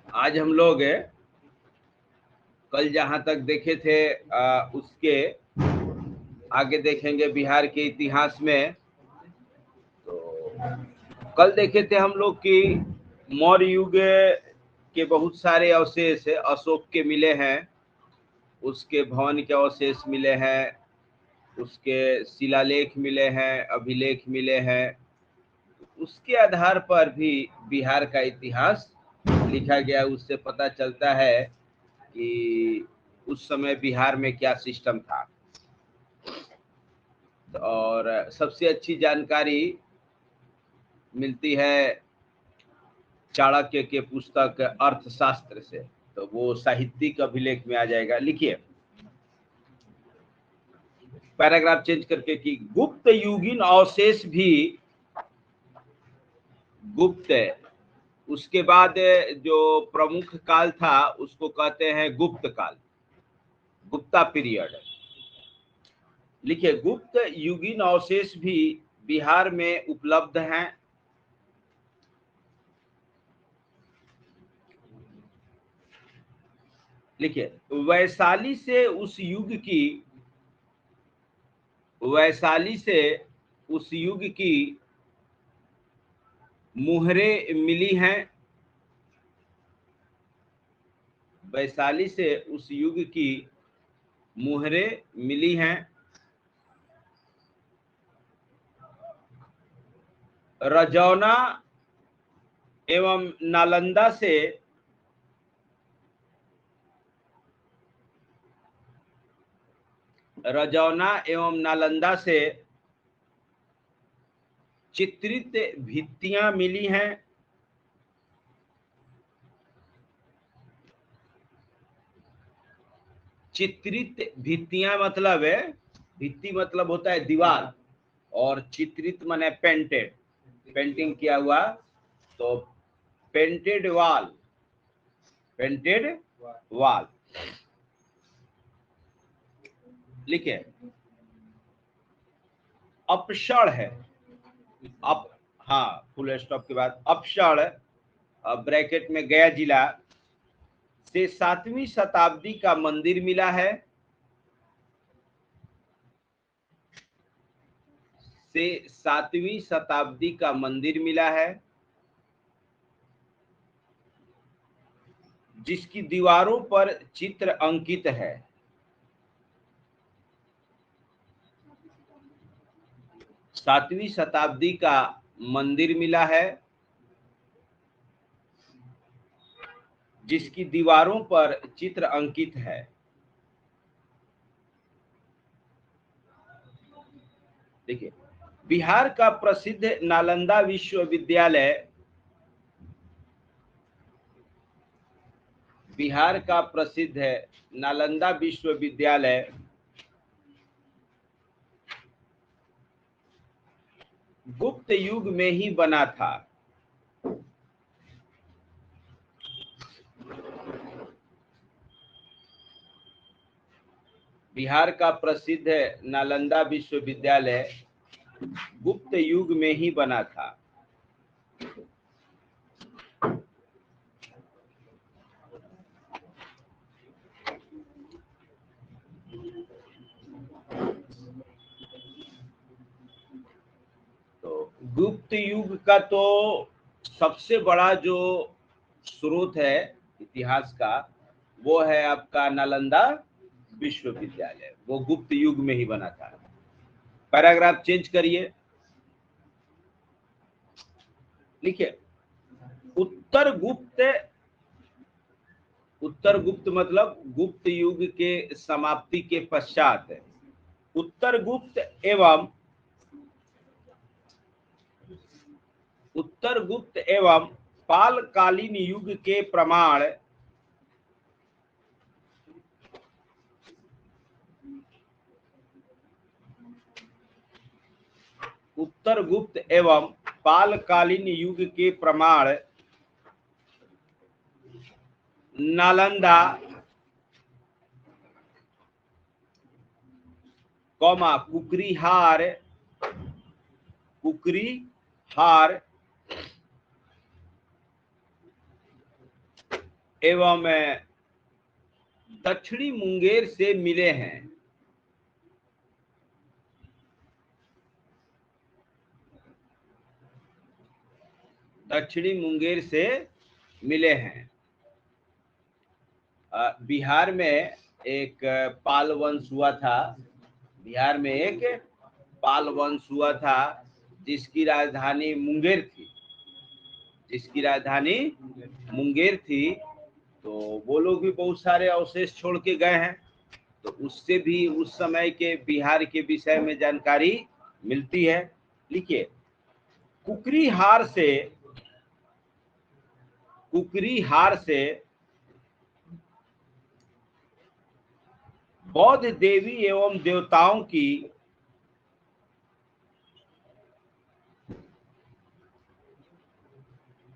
आज हम लोग कल जहां तक देखे थे उसके आगे देखेंगे बिहार के इतिहास में। तो कल देखे थे हम लोग कि मौर्य युग के बहुत सारे अवशेष अशोक के मिले हैं, उसके भवन के अवशेष मिले हैं, उसके शिलालेख मिले हैं, अभिलेख मिले हैं। उसके आधार पर भी बिहार का इतिहास लिखा गया। उससे पता चलता है कि उस समय बिहार में क्या सिस्टम था। और सबसे अच्छी जानकारी मिलती है चाणक्य के पुस्तक अर्थशास्त्र से, तो वो साहित्यिक अभिलेख में आ जाएगा। लिखिए पैराग्राफ चेंज करके कि गुप्त युगीन अवशेष भी गुप्त है। उसके बाद जो प्रमुख काल था उसको कहते हैं गुप्त काल, गुप्ता पीरियड। लिखिए गुप्त युगीन अवशेष भी बिहार में उपलब्ध हैं। लिखिए वैशाली से उस युग की, वैशाली से उस युग की मुहरें मिली हैं। वैशाली से उस युग की मुहरें मिली हैं। रजौना एवं नालंदा से रजौना एवं नालंदा से चित्रित भित्तियां मिली हैं। चित्रित भित्तियां मतलब है, भित्ति मतलब होता है दीवार, और चित्रित माने पेंटेड, पेंटिंग किया हुआ। तो पेंटेड वॉल, पेंटेड वॉल। लिखिए अपक्षण है, अप, हाँ फुल स्टॉप के बाद अपक्षण ब्रैकेट में गया जिला से 7वीं शताब्दी का मंदिर मिला है। से 7वीं शताब्दी का मंदिर मिला है जिसकी दीवारों पर चित्र अंकित है। सातवीं शताब्दी का मंदिर मिला है जिसकी दीवारों पर चित्र अंकित है। देखिए बिहार का प्रसिद्ध नालंदा विश्वविद्यालय, बिहार का प्रसिद्ध है नालंदा विश्वविद्यालय गुप्त युग में ही बना था। बिहार का प्रसिद्ध नालंदा विश्वविद्यालय गुप्त युग में ही बना था। तो गुप्त युग का तो सबसे बड़ा जो स्रोत है इतिहास का वो है आपका नालंदा विश्वविद्यालय, वो गुप्त युग में ही बना था। पैराग्राफ चेंज करिए। लिखिए उत्तर गुप्त, उत्तर गुप्त मतलब गुप्त युग के समाप्ति के पश्चात उत्तर गुप्त एवं उत्तर गुप्त एवं पालकालीन युग के प्रमाण उत्तर गुप्त एवं पालकालीन युग के प्रमाण नालंदा कुकरीहार, कुकरीहार एवं दक्षिणी मुंगेर से मिले हैं। दक्षिणी मुंगेर से मिले हैं। बिहार में एक पाल वंश हुआ था। बिहार में एक पाल वंश हुआ था जिसकी राजधानी मुंगेर थी। जिसकी राजधानी मुंगेर थी। तो वो लोग भी बहुत सारे अवशेष छोड़ के गए हैं। तो उससे भी उस समय के बिहार के विषय में जानकारी मिलती है। लिखिए, कुकरीहार से बौद्ध देवी एवं देवताओं की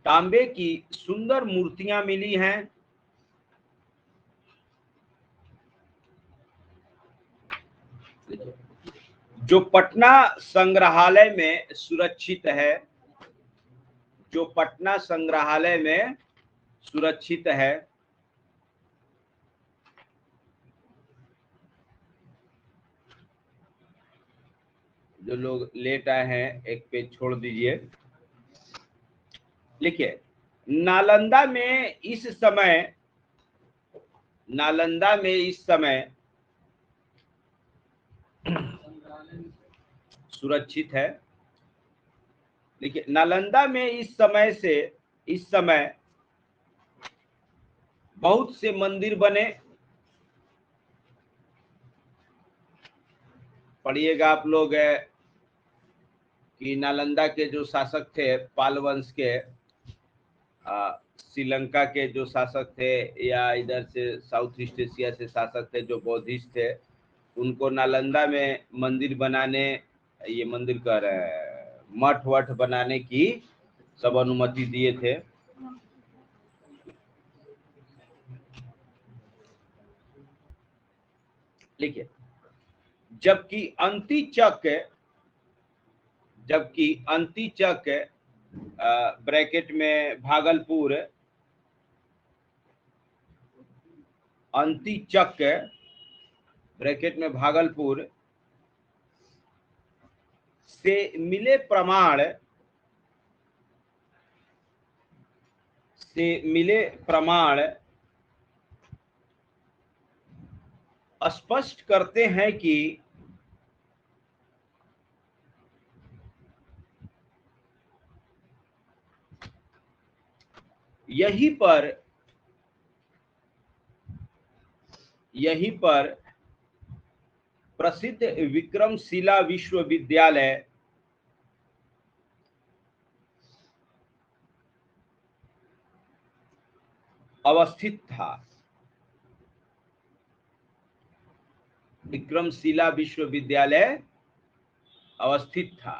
तांबे की सुंदर मूर्तियां मिली हैं। जो पटना संग्रहालय में सुरक्षित है। जो पटना संग्रहालय में सुरक्षित है। जो लोग लेट आए हैं एक पेज छोड़ दीजिए। लिखिए, नालंदा में इस समय सुरक्षित है। देखिए, नालंदा में इस समय बहुत से मंदिर बने। पढ़िएगा आप लोग कि नालंदा के जो शासक थे पाल वंश के, श्रीलंका के जो शासक थे या इधर से साउथ ईस्ट एशिया से शासक थे जो बौद्धिस्ट थे, उनको नालंदा में मंदिर बनाने, ये मंदिर कह रहे हैं, मठ वठ बनाने की सब अनुमति दिए थे। लिखिए, जबकि अंतिचक ब्रैकेट में भागलपुर, अंतिचक ब्रैकेट में भागलपुर से मिले प्रमाण स्पष्ट करते हैं कि यहीं पर प्रसिद्ध विक्रमशिला विश्वविद्यालय अवस्थित था। विक्रमशिला विश्वविद्यालय अवस्थित था।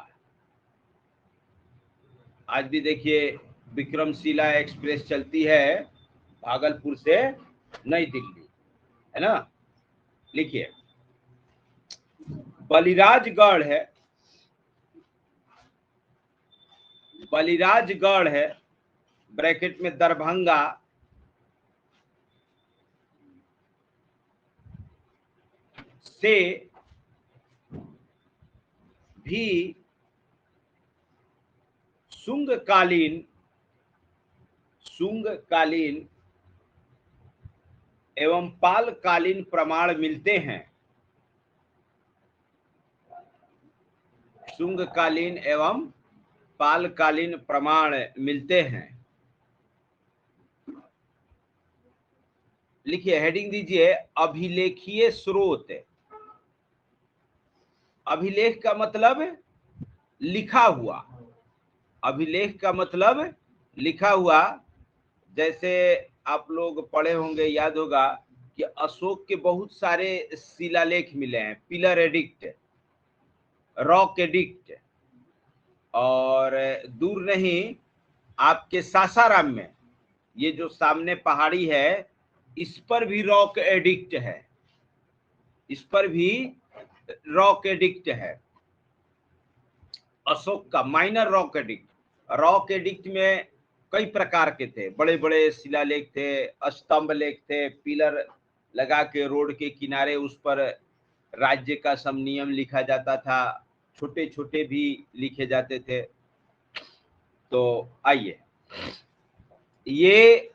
आज भी देखिए विक्रमशिला एक्सप्रेस चलती है भागलपुर से नई दिल्ली, है ना। लिखिए, बलिराजगढ़ है ब्रैकेट में दरभंगा से भी शुंगकालीन एवं पालकालीन प्रमाण मिलते हैं। शुंगकालीन एवं पालकालीन प्रमाण मिलते हैं। लिखिए, हेडिंग दीजिए, अभिलेखीय स्रोत। अभिलेख का मतलब लिखा हुआ। अभिलेख का मतलब लिखा हुआ। जैसे आप लोग पढ़े होंगे, याद होगा कि अशोक के बहुत सारे शिलालेख मिले हैं, पिलर एडिक्ट, रॉक एडिक्ट, और दूर नहीं आपके सासाराम में ये जो सामने पहाड़ी है इस पर भी रॉक एडिक्ट है। इस पर भी रॉक एडिक्ट है, अशोक का minor rock edict. Rock edict में कई प्रकार के थे, बड़े बड़े शिलालेख थे, स्तंभ लेख थे, पिलर लगा के रोड के किनारे उस पर राज्य का सब नियम लिखा जाता था, छोटे छोटे भी लिखे जाते थे। तो आइए, ये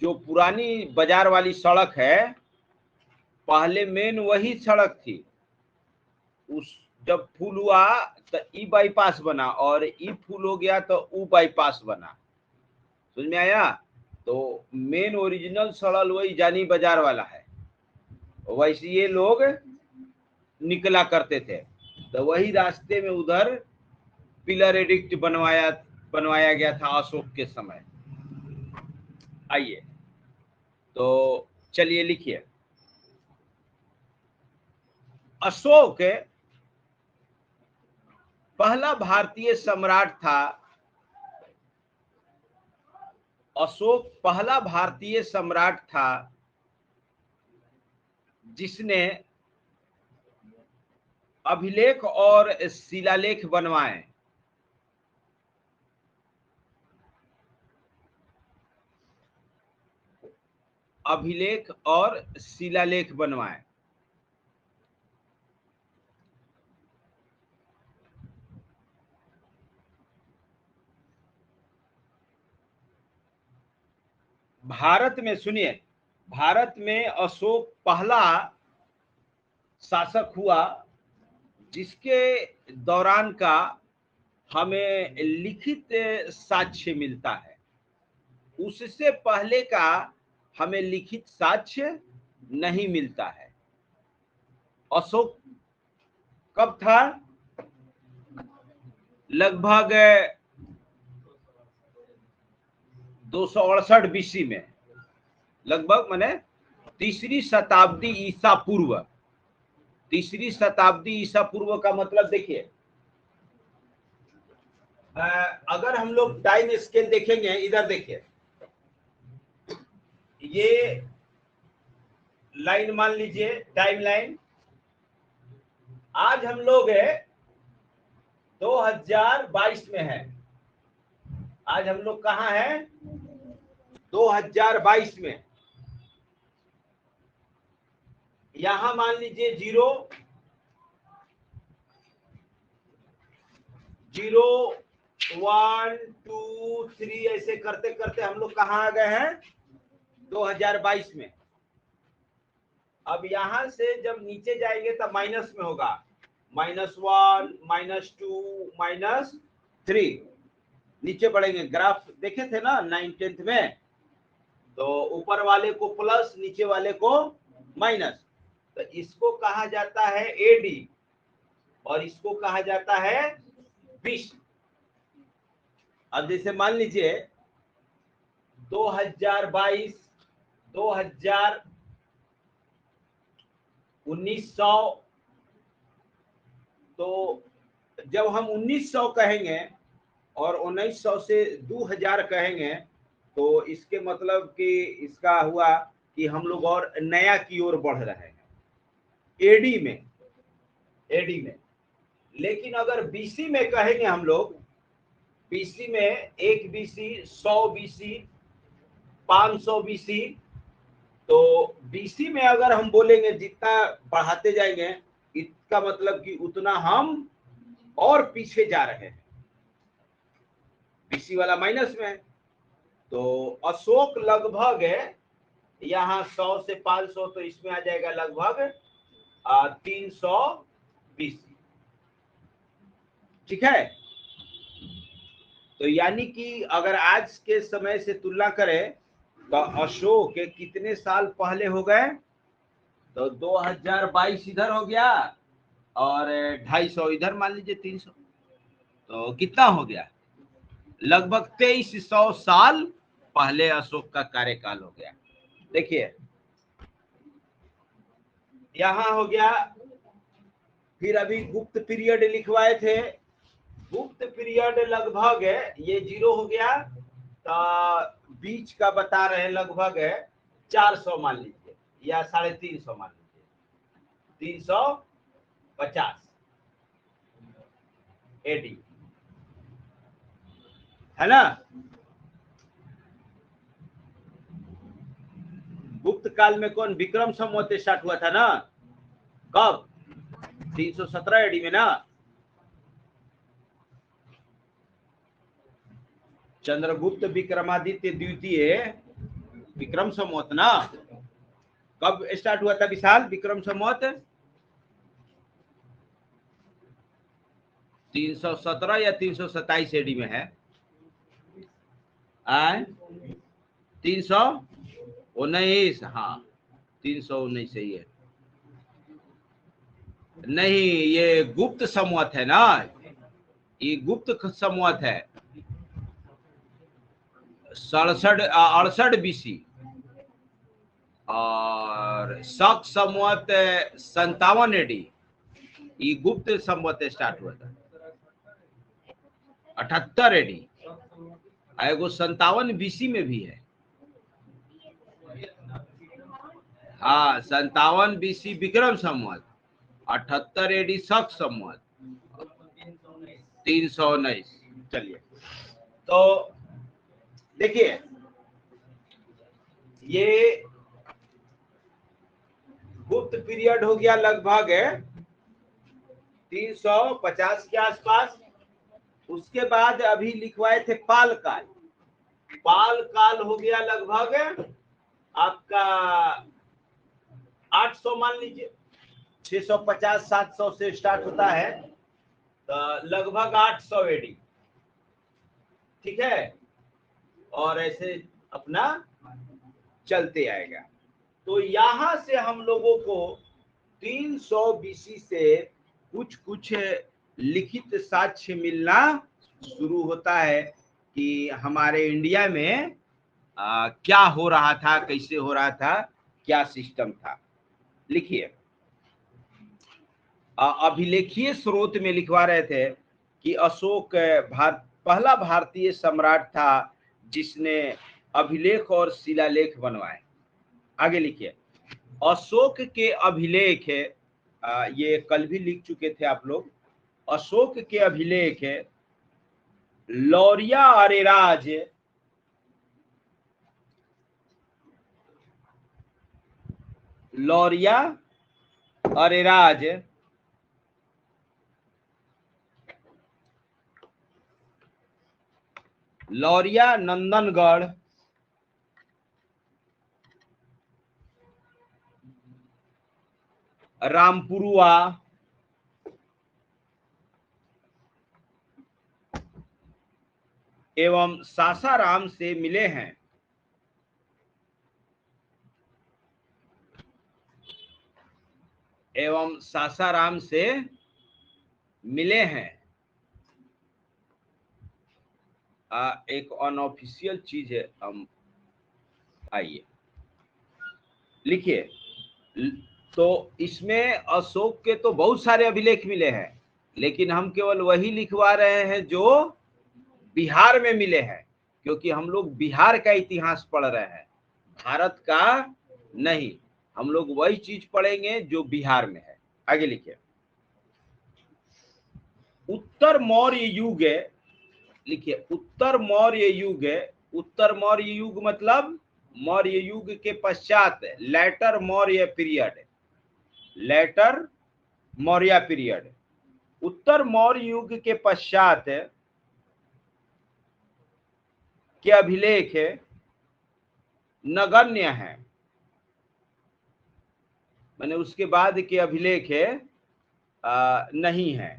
जो पुरानी बाजार वाली सड़क है, पहले मेन वही सड़क थी। उस जब फूल हुआ तो ई बाईपास बना, और ई फूल हो गया तो ऊ बाईपास बना। समझ में आया? तो मेन ओरिजिनल सड़क वही जानी बाजार वाला है, वैसे ये लोग निकला करते थे। तो वही रास्ते में उधर पिलर एडिक्ट बनवाया गया था अशोक के समय। आइए, तो चलिए लिखिए, अशोक पहला भारतीय सम्राट था। अशोक पहला भारतीय सम्राट था जिसने अभिलेख और शिलालेख बनवाए। अभिलेख और शिलालेख बनवाए। भारत में, सुनिए, भारत में अशोक पहला शासक हुआ जिसके दौरान का हमें लिखित साक्ष्य मिलता है। उससे पहले का हमें लिखित साक्ष्य नहीं मिलता है। अशोक कब था? लगभग 268 बीसी में, लगभग माने तीसरी शताब्दी ईसा पूर्व। तीसरी शताब्दी ईसा पूर्व का मतलब देखिए, अगर हम लोग टाइम स्केल देखेंगे, इधर देखिए, ये लाइन मान लीजिए, टाइम लाइन। आज हम लोग 2022 में है। आज हम लोग कहाँ हैं? 2022 में। यहां मान लीजिए 0 0 1 2 3 ऐसे करते करते हम लोग कहाँ आ गए हैं? 2022 में। अब यहां से जब नीचे जाएंगे तब माइनस में होगा, -1 -2 -3। नीचे बढ़ेंगे। ग्राफ देखे थे ना 9th में, तो ऊपर वाले को प्लस, नीचे वाले को माइनस। तो इसको कहा जाता है एडी और इसको कहा जाता है बीसी। अब जैसे मान लीजिए 2022, 2000, 1900, तो जब हम 1900 कहेंगे और 1900 से 2000 कहेंगे, तो इसके मतलब कि इसका हुआ कि हम लोग और नया की ओर बढ़ रहे हैं एडी में, एडी में। लेकिन अगर बीसी में कहेंगे हम लोग, बीसी में 1 बीसी, 100 बीसी, 500 बीसी, तो बीसी में अगर हम बोलेंगे जितना बढ़ाते जाएंगे, इसका मतलब कि उतना हम और पीछे जा रहे हैं। बीसी वाला माइनस में। तो अशोक लगभग यहाँ 100 से 500, तो इसमें आ जाएगा लगभग 300 बीसी। ठीक है? तो यानी कि अगर आज के समय से तुलना करें तो अशोक के कितने साल पहले हो गए? तो 2022 इधर हो गया और 250 इधर, मान लीजिए 300, तो कितना हो गया? लगभग 2300 साल पहले अशोक का कार्यकाल हो गया। देखिए यहां हो गया। फिर अभी गुप्त पीरियड लिखवाए थे। गुप्त पीरियड लगभग ये 0 हो गया, तो बीच का बता रहे हैं लगभग 400 मान लीजिए, या 350 मान लीजिए, 350 एडी। है ना। गुप्त काल में कौन, विक्रम संवत स्टार्ट हुआ था ना, कब, 317 एडी में ना। चंद्रगुप्त विक्रमादित्य द्वितीय विक्रम संवत ना, कब स्टार्ट हुआ था विशाल विक्रम संवत? 317 या 327 एडी में है। 319, हाँ 319 सही है। नहीं, ये गुप्त संवत है ना, ये गुप्त संवत है। 68 बीसी और शक संवत 57 एडी, ये गुप्त संवत स्टार्ट हुआ था। 78 एडी, एगो 57 बीसी में भी है। हाँ 57 बीसी विक्रम संवत, 78 एडी शक संवत, 319। चलिए तो देखिए, ये गुप्त पीरियड हो गया लगभग 350 के आसपास। उसके बाद अभी लिखवाए थे पाल काल, पाल काल हो गया लगभग आपका 800 मान लीजिए, 650-700 से स्टार्ट होता है तो लगभग 800 एडी, ठीक है, और ऐसे अपना चलते आएगा। तो यहां से हम लोगों को 300 बीसी से कुछ कुछ लिखित साक्ष्य मिलना शुरू होता है कि हमारे इंडिया में क्या हो रहा था, कैसे हो रहा था, क्या सिस्टम था। लिखिए, अभिलेखीय स्रोत में लिखवा रहे थे कि अशोक पहला भारतीय सम्राट था जिसने अभिलेख और शिलालेख बनवाए। आगे लिखिए, अशोक के अभिलेख, ये कल भी लिख चुके थे आप लोग। अशोक के अभिलेख लौरिया अरेराज लौरिया नंदनगढ़ रामपुरुआ एवं सासाराम से मिले हैं। एवं सासाराम से मिले हैं। एक अनऑफिशियल चीज है, हम आइए लिखिए। तो इसमें अशोक के तो बहुत सारे अभिलेख मिले हैं, लेकिन हम केवल वही लिखवा रहे हैं जो बिहार में मिले हैं, क्योंकि हम लोग बिहार का इतिहास पढ़ रहे हैं, भारत का नहीं। हम लोग वही चीज पढ़ेंगे जो बिहार में है। आगे लिखिए, उत्तर मौर्य युग, लिखिए उत्तर मौर्य युग। उत्तर मौर्य युग मतलब मौर्य युग के पश्चात, later Maurya period, later Maurya period. उत्तर मौर्य युग के पश्चात के अभिलेख नगण्य है, माने उसके बाद के अभिलेख नहीं है।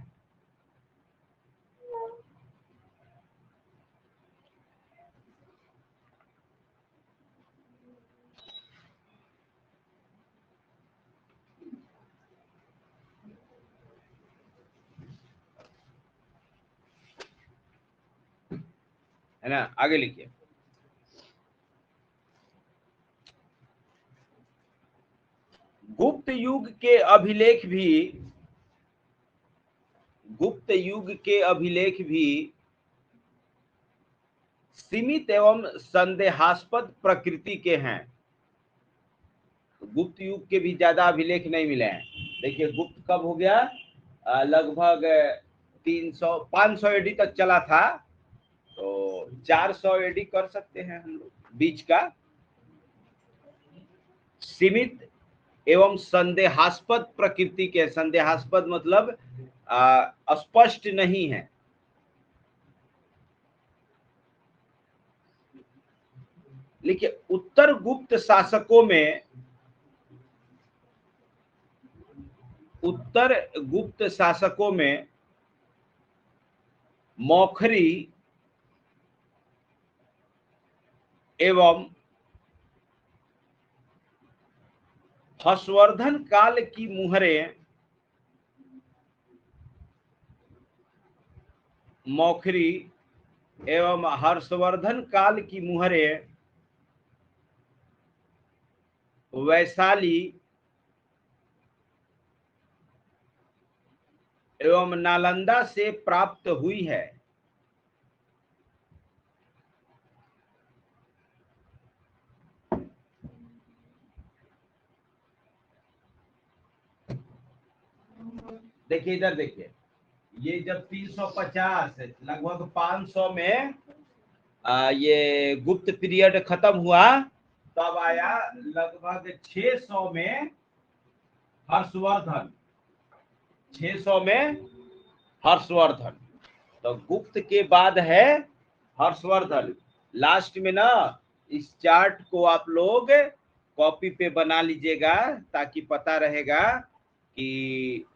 है ना। आगे लिखिए, गुप्त युग के अभिलेख भी, गुप्त युग के अभिलेख भी सीमित एवं संदेहास्पद प्रकृति के हैं। गुप्त युग के भी ज्यादा अभिलेख नहीं मिले हैं। देखिए गुप्त कब हो गया, लगभग 300-500 एडी तक चला था, तो 400 एडी कर सकते हैं हम लोग। बीच का सीमित एवं संदेहास्पद प्रकृति के, संदेहास्पद मतलब स्पष्ट नहीं है। देखिए उत्तर गुप्त शासकों में, उत्तर गुप्त शासकों में मौखरी एवं हर्षवर्धन काल की मुहरें, मौखरी एवं हर्षवर्धन काल की मुहरें वैशाली एवं नालंदा से प्राप्त हुई है। देखिए इधर देखिए, ये जब 350 लगभग 500 में ये गुप्त पीरियड खत्म हुआ, तब आया लगभग 600 में हर्षवर्धन, 600 में हर्षवर्धन। तो गुप्त के बाद है हर्षवर्धन। लास्ट में ना इस चार्ट को आप लोग कॉपी पे बना लीजिएगा, ताकि पता रहेगा कि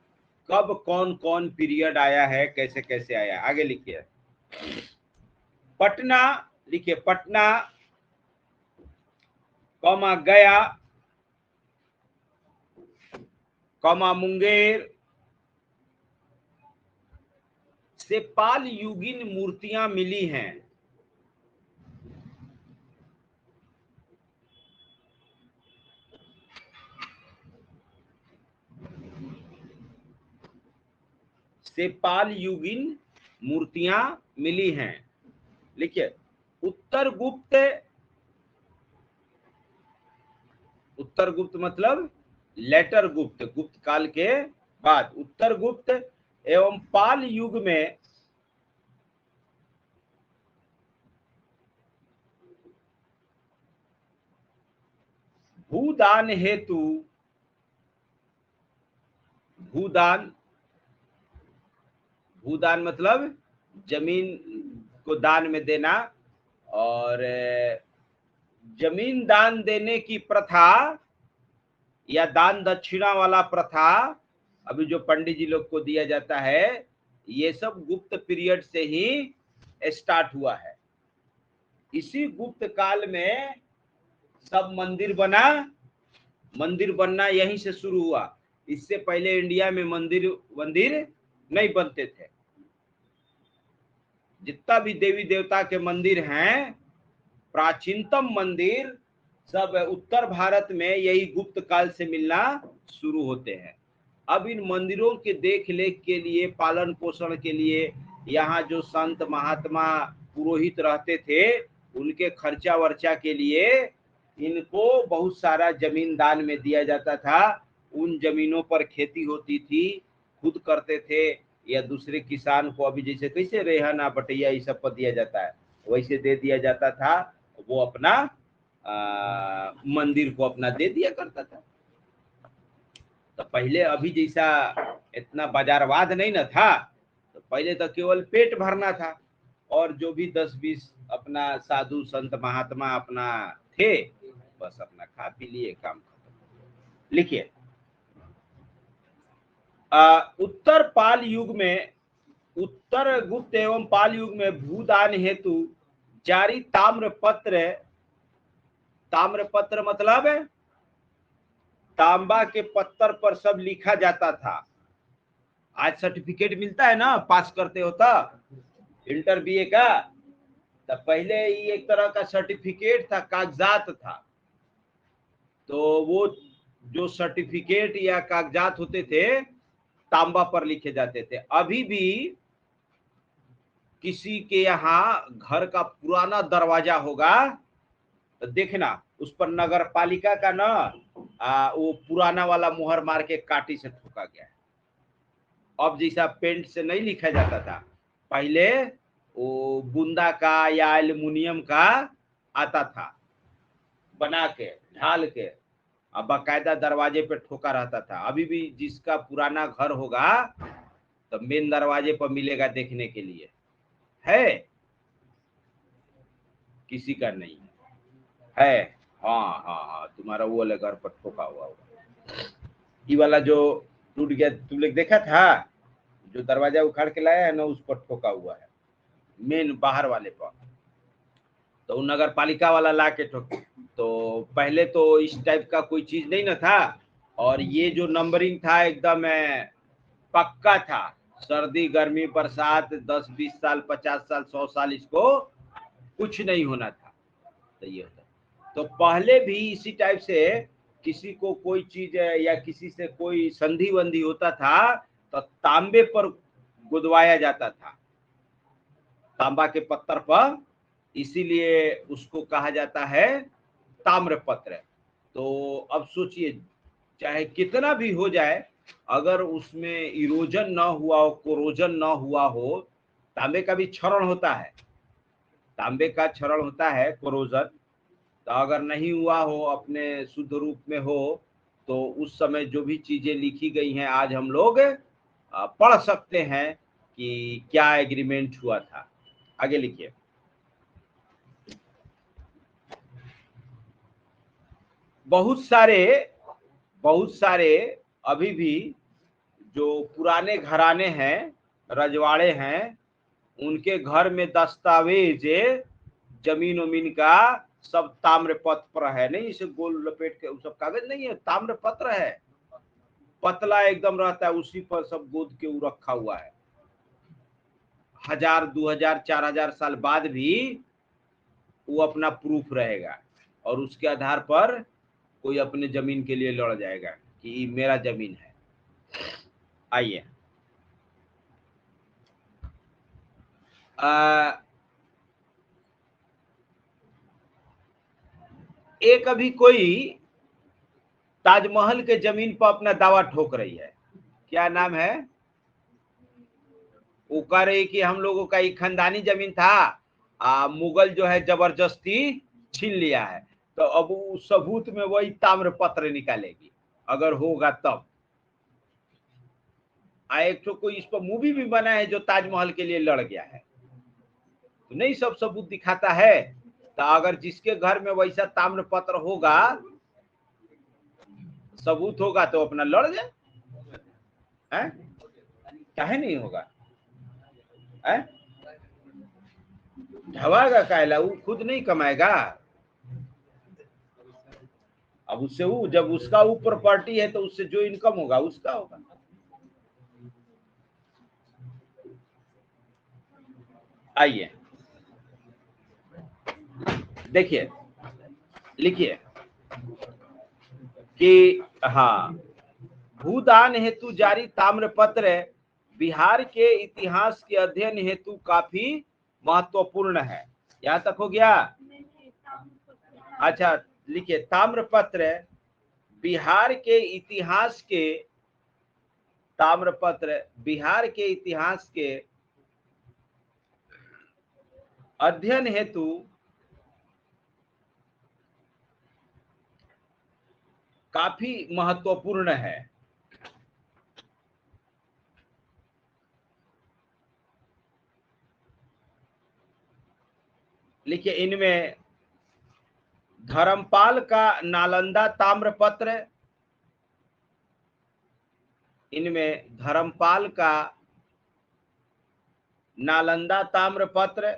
कब कौन कौन पीरियड आया है, कैसे कैसे आया। आगे लिखिए, पटना लिखिए, पटना कौमा गया कौमा मुंगेर से पाल युगीन मूर्तियां मिली हैं। से पाल युगीन मूर्तियां मिली हैं। लिखिए, उत्तर गुप्त, उत्तर गुप्त मतलब लेटर गुप्त, गुप्त काल के बाद उत्तर गुप्त एवं पाल युग में भूदान हेतु, भूदान, भूदान मतलब जमीन को दान में देना, और जमीन दान देने की प्रथा या दान दक्षिणा वाला प्रथा अभी जो पंडित जी लोग को दिया जाता है, ये सब गुप्त पीरियड से ही स्टार्ट हुआ है। इसी गुप्त काल में सब मंदिर बना, मंदिर बनना यहीं से शुरू हुआ। इससे पहले इंडिया में मंदिर नहीं बनते थे। जितना भी देवी देवता के मंदिर हैं, प्राचीनतम मंदिर सब उत्तर भारत में यही गुप्त काल से मिलना शुरू होते हैं। अब इन मंदिरों के देख रेख के लिए, पालन पोषण के लिए यहाँ जो संत महात्मा पुरोहित रहते थे, उनके खर्चा वर्चा के लिए इनको बहुत सारा जमीन दान में दिया जाता था। उन जमीनों पर खेती होती थी, खुद करते थे या दूसरे किसान को, अभी जैसे कैसे रेहना बटैया ये सब पर दिया जाता है, वैसे दे दिया जाता था। वो अपना मंदिर को अपना दे दिया करता था। तो पहले अभी जैसा इतना बाजारवाद नहीं ना था, तो पहले तो केवल पेट भरना था, और जो भी 10-20 अपना साधु संत महात्मा अपना थे, बस अपना खा पी लिए, काम खत्म। लिखिए, उत्तर पाल युग में, उत्तर गुप्त एवं पाल युग में भूदान हेतु जारी ताम्रपत्र, ताम्रपत्र मतलब तांबा के पत्थर पर सब लिखा जाता था। आज सर्टिफिकेट मिलता है ना, पास करते हो तो इंटर बीए का, तो पहले ये एक तरह का सर्टिफिकेट था, कागजात था। तो वो जो सर्टिफिकेट या कागजात होते थे, तांबा पर लिखे जाते थे। अभी भी किसी के यहाँ घर का पुराना दरवाजा होगा तो देखना, उस पर नगर पालिका का ना वो पुराना वाला मुहर मार के काटी से ठोका गया है। अब जैसा पेंट से नहीं लिखा जाता था, पहले वो बूंदा का या एल्युमिनियम का आता था, बना के ढाल के, अब बाकायदा दरवाजे पे ठोका रहता था। अभी भी जिसका पुराना घर होगा तो मेन दरवाजे पर मिलेगा देखने के लिए, है किसी का नहीं है। हाँ हाँ हाँ, तुम्हारा वो वाले घर पर ठोका हुआ होगा। ये वाला जो टूट गया तुम लोग देखा था, जो दरवाजा उखाड़ के लाया है ना, उस पर ठोका हुआ है, मेन बाहर वाले पर। तो नगर पालिका वाला ला के ठोके। तो पहले तो इस टाइप का कोई चीज नहीं ना था, और ये जो नंबरिंग था एकदम पक्का था। सर्दी गर्मी बरसात 10-20 साल 50 साल 100 साल इसको कुछ नहीं होना था। तो ये होता, तो पहले भी इसी टाइप से किसी को कोई चीज या किसी से कोई संधि वंधि होता था तो तांबे पर गुदवाया जाता था, तांबा के पत्थर पर, इसीलिए उसको कहा जाता है ताम्रपत्र। तो अब सोचिए, चाहे कितना भी हो जाए, अगर उसमें इरोजन ना हुआ हो, कोरोजन ना हुआ हो, तांबे का भी क्षरण होता है, तांबे का क्षरण होता है कोरोजन। तो अगर नहीं हुआ हो, अपने शुद्ध रूप में हो, तो उस समय जो भी चीजें लिखी गई हैं आज हम लोग पढ़ सकते हैं कि क्या एग्रीमेंट हुआ था। आगे लिखिए। बहुत सारे अभी भी जो पुराने घराने हैं, रजवाड़े हैं, उनके घर में दस्तावेज जमीन उमीन का सब ताम्रपत्र पर है। नहीं इसे गोल लपेट के सब कागज नहीं है, ताम्रपत्र है, पतला एकदम रहता है, उसी पर सब गोद के वो रखा हुआ है। 1000 2000 4000 साल बाद भी वो अपना प्रूफ रहेगा, और उसके आधार पर कोई अपने जमीन के लिए लड़ जाएगा कि मेरा जमीन है। आइए, एक अभी कोई ताजमहल के जमीन पर अपना दावा ठोक रही है। क्या नाम है? वो कह रही कि हम लोगों का ये खानदानी जमीन था, मुगल जो है जबरदस्ती छीन लिया है। तो अब उस सबूत में वही ताम्रपत्र निकालेगी अगर होगा तब। एक तो कोई इस पर मूवी भी बना है जो ताजमहल के लिए लड़ गया है, तो नहीं सब सबूत दिखाता है। तो अगर जिसके घर में वैसा ताम्रपत्र होगा, सबूत होगा, तो अपना लड़ जाए, काहे नहीं होगा? ढवाएगा कायला, वो खुद नहीं कमाएगा। अब उससे वो जब उसका वो प्रॉपर्टी है तो उससे जो इनकम होगा उसका होगा। आइए देखिए, लिखिए कि हाँ, भूदान हेतु जारी ताम्रपत्र बिहार के इतिहास के अध्ययन हेतु काफी महत्वपूर्ण है। यहाँ तक हो गया? अच्छा लिखिए, ताम्रपत्र बिहार के इतिहास के, ताम्रपत्र बिहार के इतिहास के अध्ययन हेतु काफी महत्वपूर्ण है। लिखिए, इनमें धर्मपाल का नालंदा ताम्रपत्र, इनमें धर्मपाल का नालंदा ताम्रपत्र,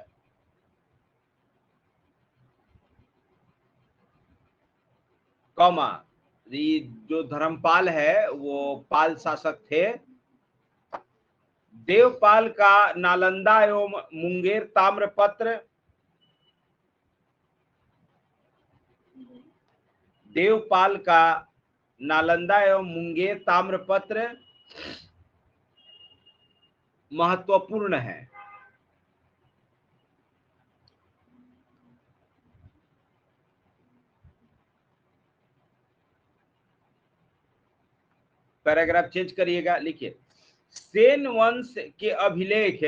कौमा, जो धर्मपाल है वो पाल शासक थे। देवपाल का नालंदा एवं मुंगेर ताम्रपत्र, देवपाल का नालंदा एवं मुंगेर ताम्रपत्र महत्वपूर्ण है। पैराग्राफ चेंज करिएगा, लिखिए, सेन वंश के अभिलेख,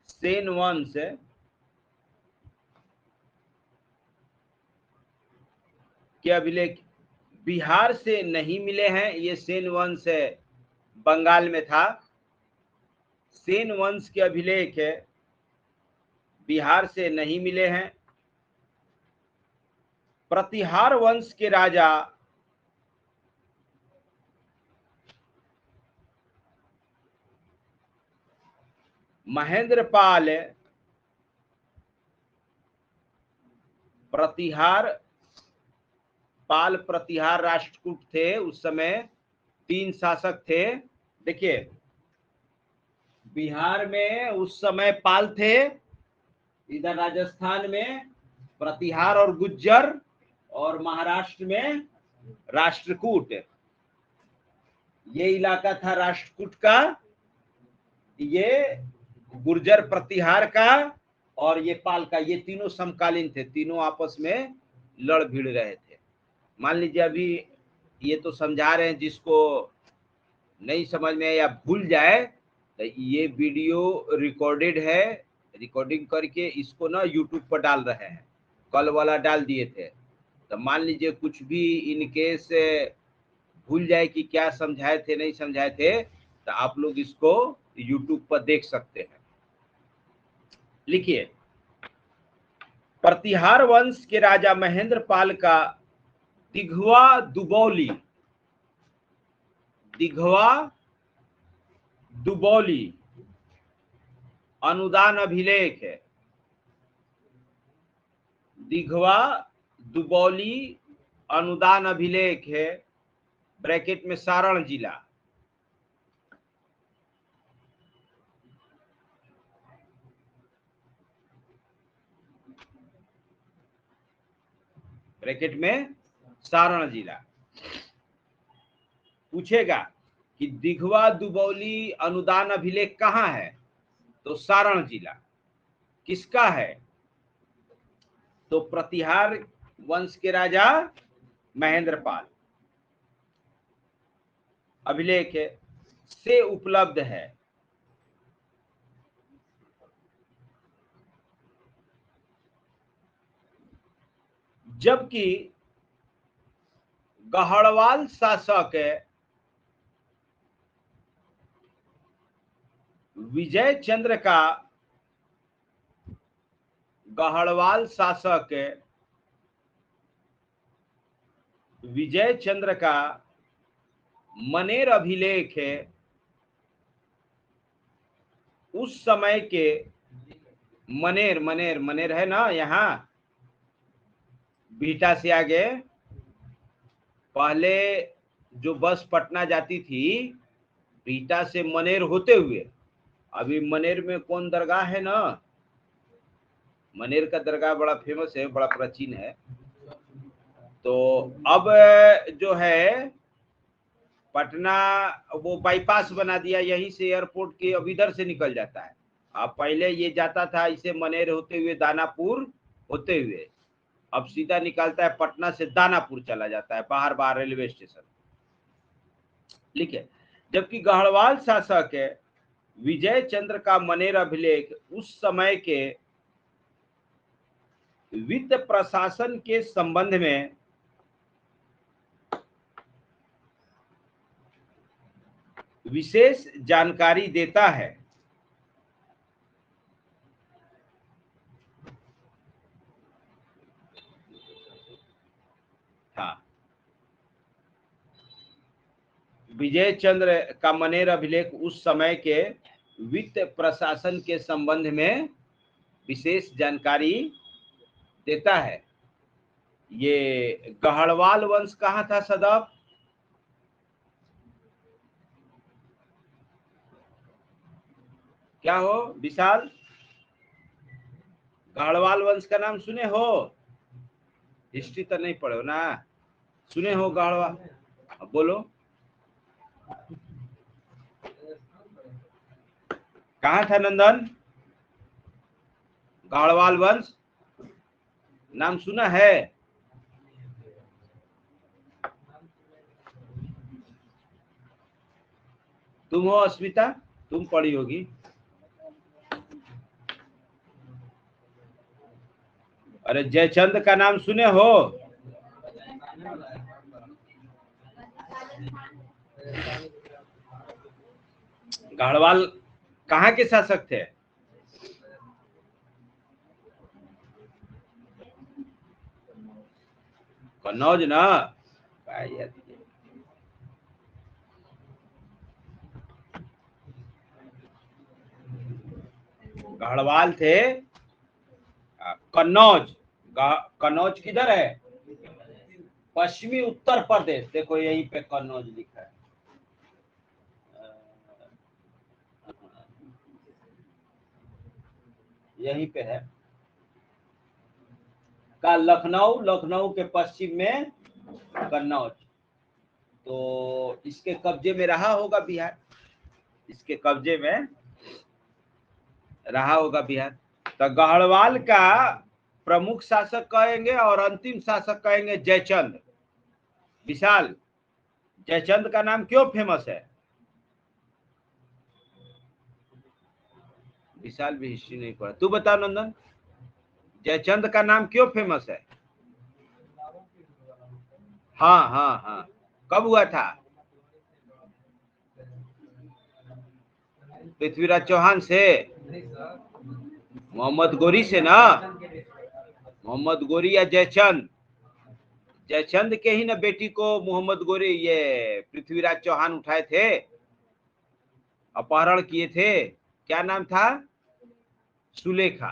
सेन वंश के अभिलेख बिहार से नहीं मिले हैं। ये सेन वंश बंगाल में था। सेन वंश के अभिलेख बिहार से नहीं मिले हैं। प्रतिहार वंश के राजा महेंद्रपाल प्रतिहार राष्ट्रकूट थे। उस समय 3 शासक थे। देखिए, बिहार में उस समय पाल थे, इधर राजस्थान में प्रतिहार और गुज्जर, और महाराष्ट्र में राष्ट्रकूट। ये इलाका था राष्ट्रकूट का, ये गुर्जर प्रतिहार का, और ये पाल का। ये तीनों समकालीन थे, तीनों आपस में लड़ भिड़ रहे थे। मान लीजिए अभी ये तो समझा रहे हैं, जिसको नहीं समझ में या भूल जाए तो ये वीडियो रिकॉर्डेड है, रिकॉर्डिंग करके इसको ना यूट्यूब पर डाल रहे हैं। कल वाला डाल दिए थे, तो मान लीजिए कुछ भी इनकेस भूल जाए कि क्या समझाए थे नहीं समझाए थे, तो आप लोग इसको यूट्यूब पर देख सकते हैं। लिखिए, प्रतिहार वंश के राजा महेंद्रपाल का दिघवा दुबौली अनुदान अभिलेख है। दिघवा दुबौली अनुदान अभिलेख है, ब्रैकेट में सारण जिला। ब्रैकेट में सारण जिला। पूछेगा कि दिघवा दुबौली अनुदान अभिलेख कहाँ है, तो सारण जिला। किसका है, तो प्रतिहार वंश के राजा महेंद्रपाल। अभिलेख से उपलब्ध है। जबकि गहड़वाल शासक विजय चंद्र का मनेर अभिलेख है उस समय के। मनेर है ना, यहाँ बीटा से आगे। पहले जो बस पटना जाती थी बीटा से मनेर होते हुए, अभी मनेर में कौन दरगाह है ना, मनेर का दरगाह बड़ा फेमस है, बड़ा प्राचीन है। तो अब जो है पटना वो बाईपास बना दिया, यहीं से एयरपोर्ट के अब इधर से निकल जाता है। अब पहले ये जाता था इसे मनेर होते हुए दानापुर होते हुए, अब सीधा निकलता है पटना से दानापुर चला जाता है, बाहर रेलवे स्टेशन। लिखे, जबकि गहड़वाल शासक विजय चंद्र का मनेर अभिलेख उस समय के वित्त प्रशासन के संबंध में विशेष जानकारी देता है। हाँ, विजय चंद्र का मनेर अभिलेख उस समय के वित्त प्रशासन के संबंध में विशेष जानकारी देता है। ये गहड़वाल वंश कहाँ था सदैव, क्या हो विशाल, गहड़वाल वंश का नाम सुने हो? हिस्ट्री तो नहीं पढ़े हो ना, सुने हो गहड़वाल? बोलो कहाँ था नंदन, गहड़वाल वंश नाम सुना है? तुम हो अस्मिता, तुम पढ़ी होगी। अरे जयचंद का नाम सुने हो? गढ़वाल कहाँ के शासक थे? कन्नौज ना? गढ़वाल थे कन्नौज। कन्नौज किधर है? पश्चिमी उत्तर प्रदेश। देखो यहीं पे कन्नौज लिखा है। यहीं पे है का लखनऊ। लखनऊ के पश्चिम में कन्नौज। तो इसके कब्जे में रहा होगा बिहार। इसके कब्जे में रहा होगा बिहार। तो गढ़वाल का प्रमुख शासक कहेंगे और अंतिम शासक कहेंगे जयचंद। विशाल, जयचंद का नाम क्यों फेमस है? विशाल भी हिस्ट्री नहीं पढ़ा। तू बता नंदन, जयचंद का नाम क्यों फेमस है? हाँ हाँ हाँ, कब हुआ था? पृथ्वीराज चौहान से? मोहम्मद गोरी से ना? मोहम्मद गोरी या जयचंद? जयचंद के ही ना बेटी को मोहम्मद गोरी ये पृथ्वीराज चौहान उठाए थे, अपहरण किए थे। क्या नाम था? सुलेखा।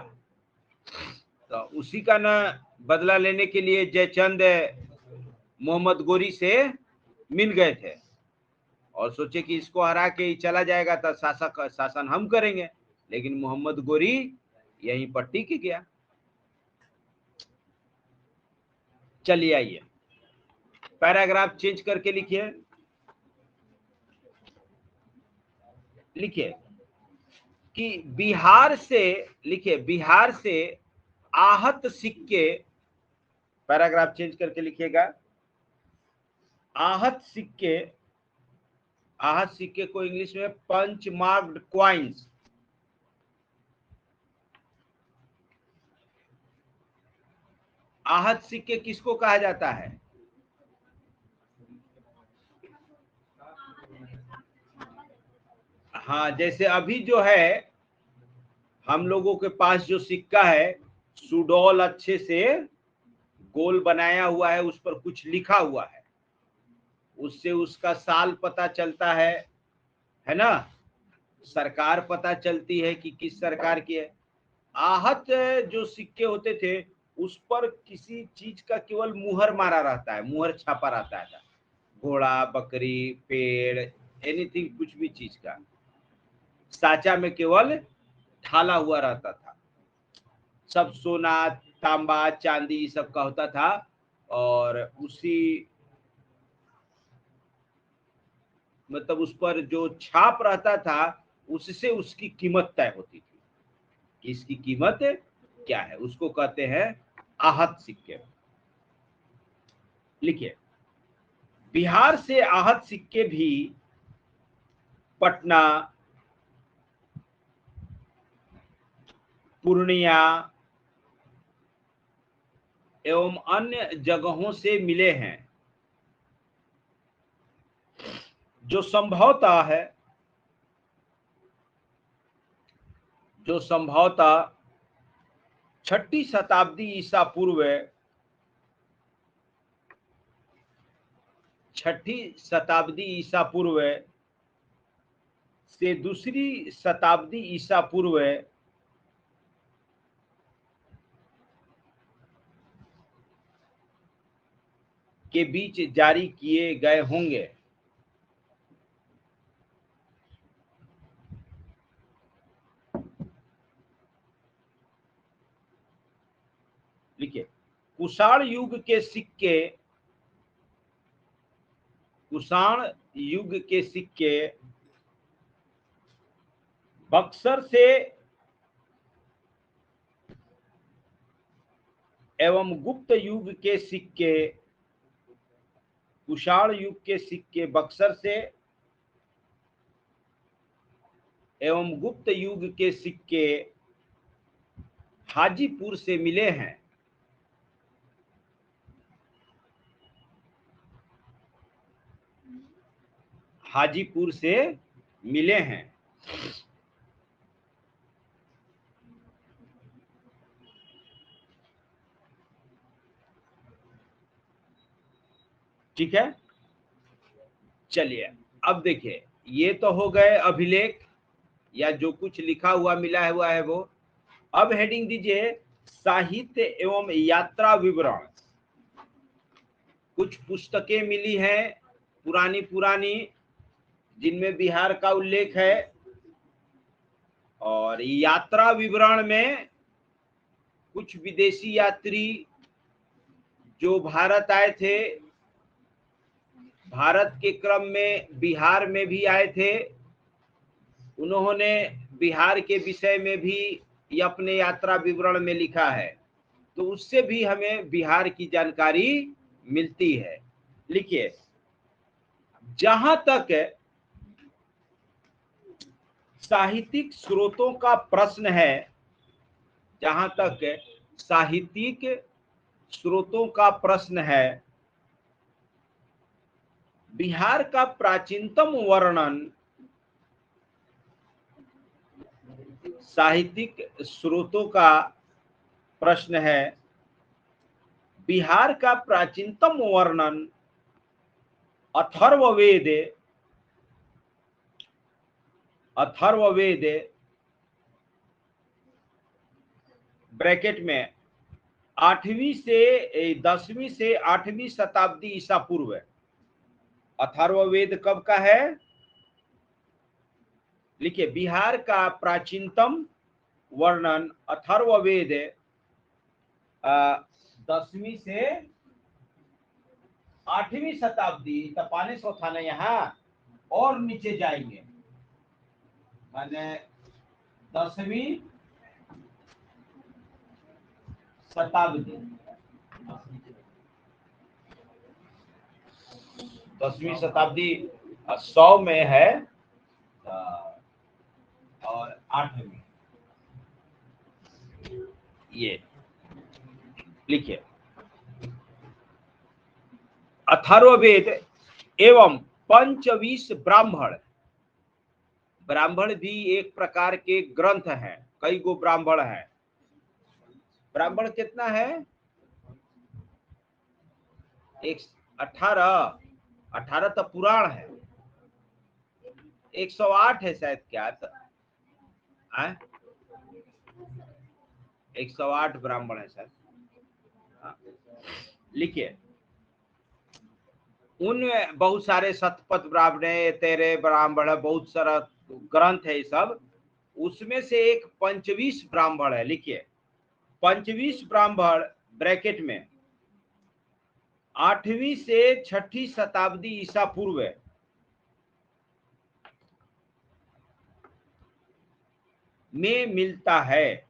तो उसी का ना बदला लेने के लिए जयचंद मोहम्मद गोरी से मिल गए थे और सोचे कि इसको हरा के ही चला जाएगा तो शासन हम करेंगे। लेकिन मोहम्मद गोरी यहीं पर टिक गया। चलिए आइए, पैराग्राफ चेंज करके लिखिए। लिखिए कि बिहार से, लिखिए बिहार से आहत सिक्के। पैराग्राफ चेंज करके लिखिएगा। आहत सिक्के, आहत सिक्के को इंग्लिश में पंच मार्क्ड क्वाइंस। आहत सिक्के किसको कहा जाता है? हाँ, जैसे अभी जो है हम लोगों के पास जो सिक्का है, सुडौल अच्छे से गोल बनाया हुआ है, उस पर कुछ लिखा हुआ है, उससे उसका साल पता चलता है ना? सरकार पता चलती है कि किस सरकार की है। आहत जो सिक्के होते थे उस पर किसी चीज का केवल मुहर मारा रहता है, मुहर छापा रहता है। घोड़ा, बकरी, पेड़, एनीथिंग, कुछ भी चीज का। साचा में केवल ढाला हुआ रहता था। सब सोना, तांबा, चांदी सब का होता था और उसी मतलब उस पर जो छाप रहता था उससे उसकी कीमत तय होती थी कि इसकी कीमत क्या है। उसको कहते हैं आहत सिक्के। लिखिए, बिहार से आहत सिक्के भी पटना, पूर्णिया एवं अन्य जगहों से मिले हैं, जो संभवतः है, जो संभवतः 6ठी शताब्दी ईसा पूर्व, 6ठी शताब्दी ईसा पूर्व से दूसरी शताब्दी ईसा पूर्व के बीच जारी किए गए होंगे। लिखिए, कुषाण युग के सिक्के, कुषाण युग के सिक्के बक्सर से एवं गुप्त युग के सिक्के, कुषाण युग के सिक्के बक्सर से एवं गुप्त युग के सिक्के हाजीपुर से मिले हैं। हाजीपुर से मिले हैं। ठीक है, चलिए अब देखिए, ये तो हो गए अभिलेख या जो कुछ लिखा हुआ मिला हुआ है वो। अब हेडिंग दीजिए साहित्य एवं यात्रा विवरण। कुछ पुस्तकें मिली हैं पुरानी पुरानी जिनमें बिहार का उल्लेख है, और यात्रा विवरण में कुछ विदेशी यात्री जो भारत आए थे, भारत के क्रम में बिहार में भी आए थे, उन्होंने बिहार के विषय में भी अपने यात्रा विवरण में लिखा है, तो उससे भी हमें बिहार की जानकारी मिलती है। लिखिए, जहां तक साहित्यिक स्रोतों का प्रश्न है, जहां तक साहित्यिक स्रोतों का प्रश्न है, बिहार का प्राचीनतम वर्णन, साहित्यिक स्रोतों का प्रश्न है, बिहार का प्राचीनतम वर्णन अथर्ववेद, अथर्ववेद ब्रैकेट में 8वीं से 10वीं से 8वीं शताब्दी ईसा पूर्व। अथर्ववेद कब का है? लिखिए, बिहार का प्राचीनतम वर्णन अथर्ववेद 10वीं से 8वीं शताब्दी, तपाने सौ था ना, यहाँ और नीचे जाएंगे, माने 10वीं शताब्दी, 10वीं शताब्दी 100 में है और 8वीं, ये लिखिए, अथर्ववेद एवं पंचवीस ब्राह्मण। ब्राह्मण भी एक प्रकार के ग्रंथ हैं, कई गो ब्राह्मण हैं। ब्राह्मण कितना है? 18 तो पुराण है, 108 है शायद, क्या तो 108 ब्राह्मण है शायद। लिखिए, उनमें बहुत सारे शतपथ ब्राह्मण, तेरे ब्राह्मण, बहुत सारा ग्रंथ है ये सब, उसमें से एक पंचवीस ब्राह्मण है। लिखिए, पंचवीस ब्राह्मण ब्रैकेट में 8वीं से 6ठी शताब्दी ईसा पूर्व में मिलता है।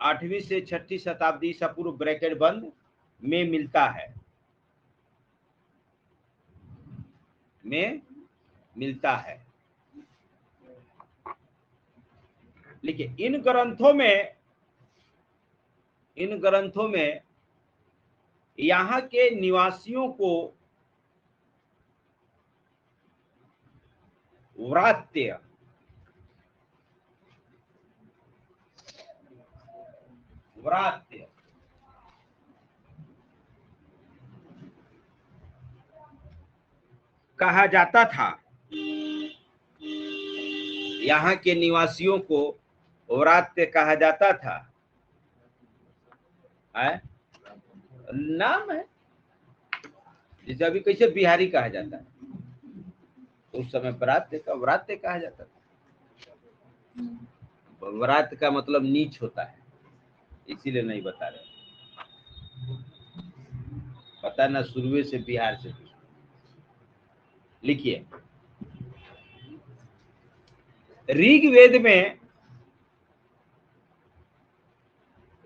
8वीं से 6ठी शताब्दी ईसा पूर्व ब्रैकेट बंद में मिलता है, में मिलता है। लिखिए, इन ग्रंथों में यहाँ के निवासियों को व्रात्य, व्रात्य कहा जाता था। यहाँ के निवासियों को व्रात्य कहा जाता था। नाम है, जैसे अभी कैसे बिहारी कहा जाता है, उस समय व्रात्य कहा जाता था। व्रात्य का मतलब नीच होता है, इसीलिए नहीं बता रहे, पता ना शुरू से बिहार से। लिखिए, ऋग्वेद में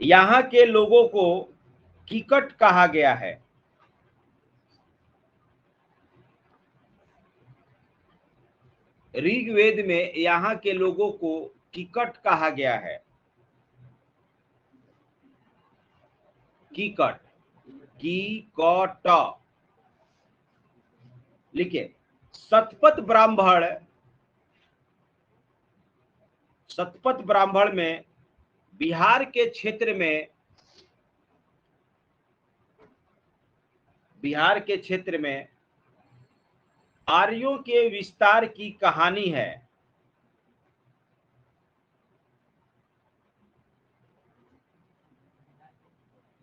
यहाँ के लोगों को कीकट कहा गया है। ऋग्वेद में यहाँ के लोगों को कीकट कहा गया है। कीकट, की क ट। लिखिए शतपथ ब्राह्मण, शतपथ ब्राह्मण में बिहार के क्षेत्र में, बिहार के क्षेत्र में आर्यों के विस्तार की कहानी है।